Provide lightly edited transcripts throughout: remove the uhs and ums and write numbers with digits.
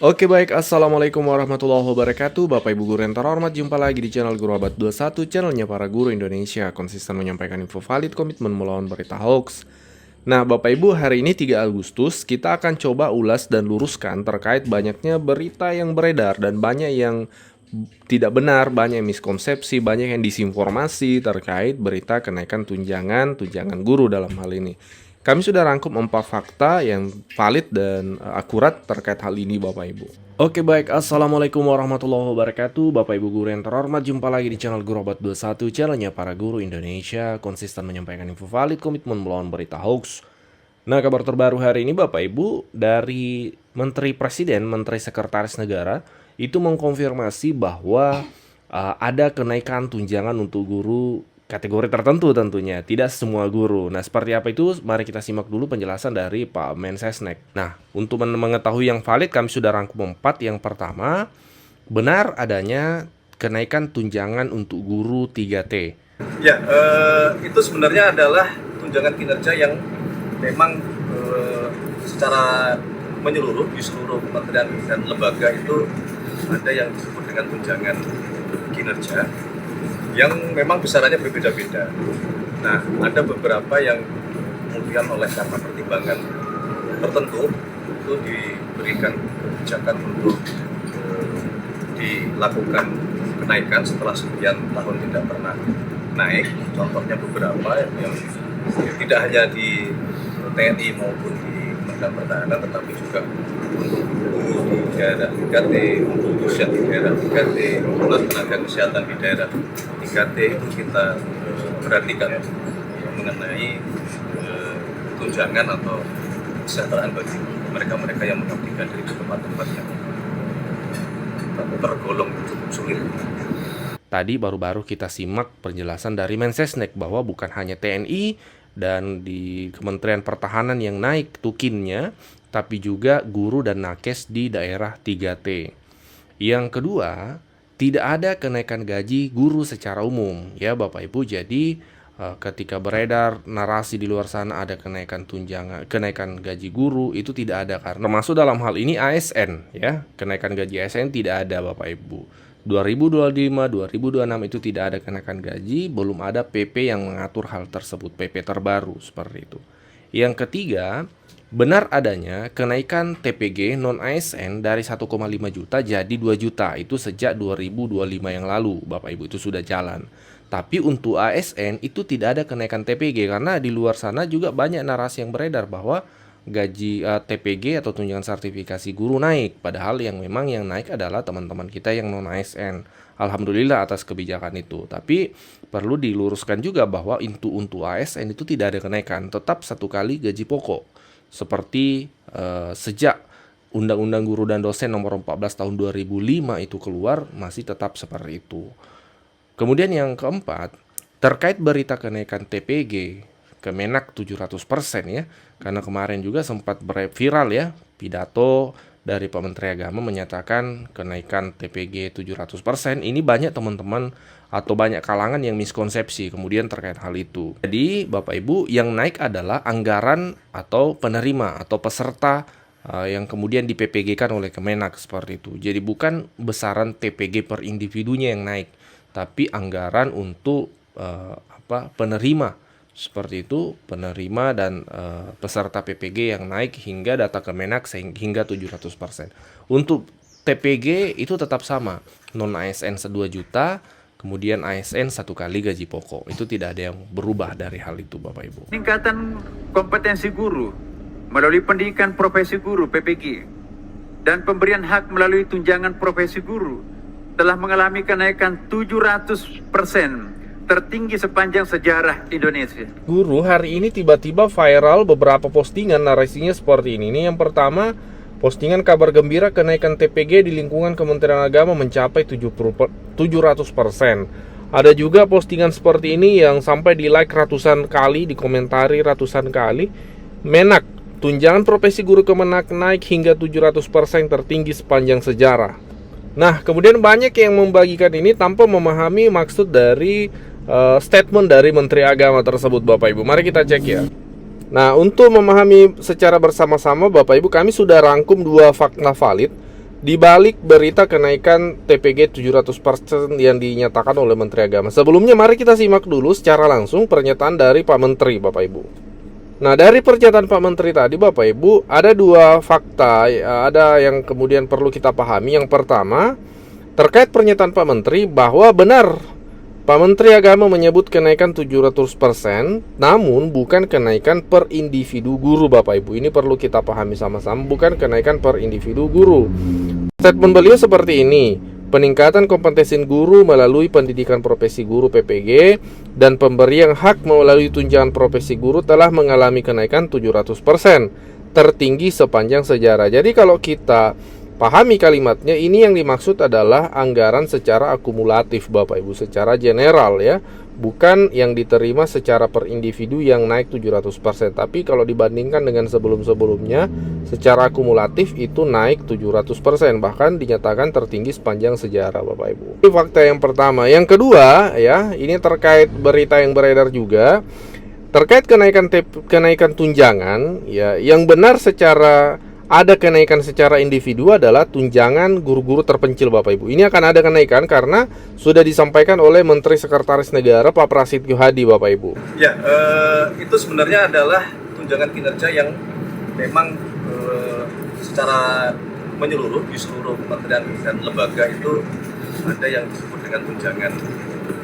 Oke baik, Assalamualaikum warahmatullahi wabarakatuh. Bapak Ibu guru yang terhormat, jumpa lagi di channel Guru Abad 21, channelnya para guru Indonesia, konsisten menyampaikan info valid, komitmen melawan berita hoax. Nah Bapak Ibu, hari ini 3 Agustus kita akan coba ulas dan luruskan terkait banyaknya berita yang beredar dan banyak yang tidak benar, banyak yang miskonsepsi, banyak yang disinformasi terkait berita kenaikan tunjangan guru dalam hal ini. Kami sudah rangkum 4 fakta yang valid dan akurat terkait hal ini Bapak Ibu. Oke baik, Assalamualaikum warahmatullahi wabarakatuh. Bapak Ibu guru yang terhormat, jumpa lagi di channel Guru Abad 21, channelnya para guru Indonesia, konsisten menyampaikan info valid, komitmen melawan berita hoax. Nah, kabar terbaru hari ini Bapak Ibu dari Menteri Presiden, Menteri Sekretaris Negara itu mengkonfirmasi bahwa ada kenaikan tunjangan untuk guru kategori tertentu tentunya, tidak semua guru. Nah, seperti apa itu? Mari kita simak dulu penjelasan dari Pak Mensesnek. Nah, untuk mengetahui yang valid, kami sudah rangkum 4. Yang pertama, benar adanya kenaikan tunjangan untuk guru 3T. Ya, itu sebenarnya adalah tunjangan kinerja yang memang secara menyeluruh di seluruh kementerian dan lembaga itu ada yang disebut dengan tunjangan kinerja yang memang besarannya berbeda-beda. Nah, ada beberapa yang kemudian oleh karena pertimbangan tertentu itu diberikan kebijakan untuk dilakukan kenaikan setelah sekian tahun tidak pernah naik. Contohnya beberapa yang tidak hanya di TNI maupun di Kementerian Pertahanan, tetapi juga untuk guru di daerah 3T, untuk dosen di daerah 3T, untuk tenaga kesehatan di daerah 3T itu kita perhatikan mengenai tunjangan atau kesejahteraan bagi mereka-mereka yang mengabdikan diri ke tempat-tempat yang tergolong cukup sulit. Tadi baru-baru kita simak penjelasan dari Mensesnek bahwa bukan hanya TNI dan di Kementerian Pertahanan yang naik tukinnya, tapi juga guru dan nakes di daerah 3T. Yang kedua, tidak ada kenaikan gaji guru secara umum, ya Bapak Ibu. Jadi ketika beredar narasi di luar sana ada kenaikan tunjangan, kenaikan gaji guru, itu tidak ada, karena termasuk dalam hal ini ASN, ya. Kenaikan gaji ASN tidak ada Bapak Ibu. 2025, 2026 itu tidak ada kenaikan gaji, belum ada PP yang mengatur hal tersebut, PP terbaru seperti itu. Yang ketiga, benar adanya kenaikan TPG non-ASN dari 1,5 juta jadi 2 juta, itu sejak 2025 yang lalu, Bapak Ibu, itu sudah jalan. Tapi untuk ASN itu tidak ada kenaikan TPG, karena di luar sana juga banyak narasi yang beredar bahwa gaji TPG atau tunjangan sertifikasi guru naik, padahal yang memang yang naik adalah teman-teman kita yang non ASN. Alhamdulillah atas kebijakan itu. Tapi perlu diluruskan juga bahwa untuk ASN itu tidak ada kenaikan, tetap 1 kali gaji pokok. Seperti sejak Undang-Undang Guru dan Dosen nomor 14 tahun 2005 itu keluar, masih tetap seperti itu. Kemudian yang keempat, terkait berita kenaikan TPG Kemenak 700% ya. Karena kemarin juga sempat viral ya pidato dari Pak Menteri Agama menyatakan kenaikan TPG 700%. Ini banyak teman-teman atau banyak kalangan yang miskonsepsi kemudian terkait hal itu. Jadi Bapak Ibu, yang naik adalah anggaran atau penerima atau peserta yang kemudian di PPG-kan oleh Kemenak seperti itu. Jadi bukan besaran TPG per individunya yang naik, tapi anggaran untuk penerima. Seperti itu, penerima dan peserta PPG yang naik hingga data Kemenak hingga 700%. Untuk TPG itu tetap sama, non ASN 2 juta, kemudian ASN 1 kali gaji pokok. Itu tidak ada yang berubah dari hal itu Bapak Ibu. Peningkatan kompetensi guru melalui pendidikan profesi guru PPG dan pemberian hak melalui tunjangan profesi guru telah mengalami kenaikan 700%. Tertinggi sepanjang sejarah Indonesia. Guru hari ini tiba-tiba viral beberapa postingan narasinya seperti ini. Ini yang pertama, postingan kabar gembira kenaikan TPG di lingkungan Kementerian Agama mencapai 700%. Ada juga postingan seperti ini yang sampai di like ratusan kali, dikomentari ratusan kali. Menak, tunjangan profesi guru Kemenak naik hingga 700%, tertinggi sepanjang sejarah. Nah, kemudian banyak yang membagikan ini tanpa memahami maksud dari statement dari Menteri Agama tersebut Bapak Ibu. Mari kita cek ya. Nah, untuk memahami secara bersama-sama Bapak Ibu, kami sudah rangkum 2 fakta valid di balik berita kenaikan TPG 700% yang dinyatakan oleh Menteri Agama. Sebelumnya mari kita simak dulu secara langsung pernyataan dari Pak Menteri, Bapak Ibu. Nah, dari pernyataan Pak Menteri tadi, Bapak Ibu, ada dua fakta, ada yang kemudian perlu kita pahami. Yang pertama, terkait pernyataan Pak Menteri bahwa benar Pak Menteri Agama menyebut kenaikan 700%, namun bukan kenaikan per individu guru, Bapak Ibu. Ini perlu kita pahami sama-sama, bukan kenaikan per individu guru. Statement beliau seperti ini: peningkatan kompetensi guru melalui pendidikan profesi guru PPG dan pemberian hak melalui tunjangan profesi guru telah mengalami kenaikan 700%, tertinggi sepanjang sejarah. Jadi kalau kita pahami kalimatnya, ini yang dimaksud adalah anggaran secara akumulatif, Bapak Ibu, secara general ya, bukan yang diterima secara per individu yang naik 700%. Tapi kalau dibandingkan dengan sebelum-sebelumnya, secara akumulatif itu naik 700%, bahkan dinyatakan tertinggi sepanjang sejarah, Bapak Ibu. Ini fakta yang pertama. Yang kedua ya, ini terkait berita yang beredar juga terkait kenaikan tunjangan ya, yang benar secara ada kenaikan secara individu adalah tunjangan guru-guru terpencil, Bapak Ibu. Ini akan ada kenaikan karena sudah disampaikan oleh Menteri Sekretaris Negara Pak Prasetyo Hadi, Bapak Ibu. Ya, itu sebenarnya adalah tunjangan kinerja yang memang secara menyeluruh di seluruh kementerian dan lembaga itu ada yang disebut dengan tunjangan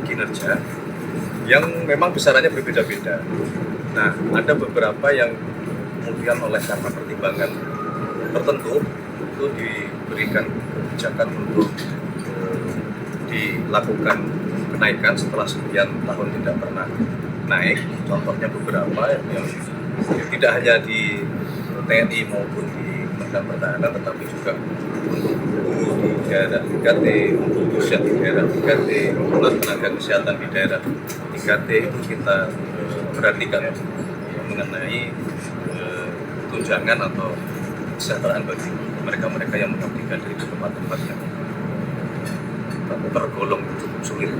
kinerja yang memang besarannya berbeda-beda. Nah, ada beberapa yang kemudian oleh karena pertimbangan tertentu itu diberikan kebijakan untuk dilakukan kenaikan setelah sekian tahun tidak pernah naik. Contohnya beberapa yang tidak hanya di TNI maupun di Kementerian Pertahanan, tetapi juga untuk guru di daerah 3T, untuk dosen di daerah 3T, untuk tenaga kesehatan di daerah 3T itu kita perhatikan mengenai tunjangan atau kesejahteraan bagi mereka-mereka yang mengabdikan di tempat-tempat yang tergolong cukup sulit.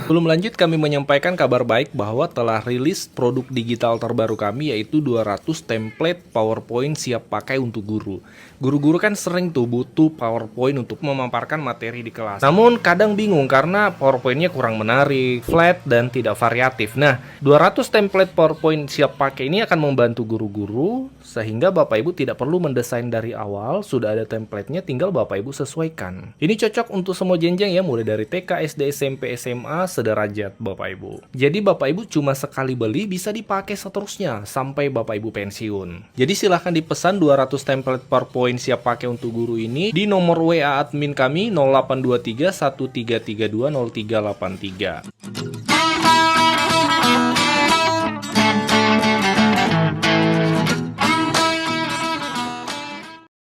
Sebelum lanjut, kami menyampaikan kabar baik bahwa telah rilis produk digital terbaru kami, yaitu 200 template PowerPoint siap pakai untuk guru. Guru-guru kan sering tuh butuh PowerPoint untuk memaparkan materi di kelas. Namun kadang bingung karena PowerPoint-nya kurang menarik, flat, dan tidak variatif. Nah, 200 template PowerPoint siap pakai ini akan membantu guru-guru sehingga Bapak Ibu tidak perlu mendesain dari awal, sudah ada template-nya, tinggal Bapak Ibu sesuaikan. Ini cocok untuk semua jenjang ya, mulai dari TK, SD, SMP, SMA, sederajat Bapak Ibu. Jadi Bapak Ibu cuma sekali beli bisa dipakai seterusnya sampai Bapak Ibu pensiun. Jadi silahkan dipesan 200 template PowerPoint siap pakai untuk guru ini di nomor WA admin kami 0823 1332 0383.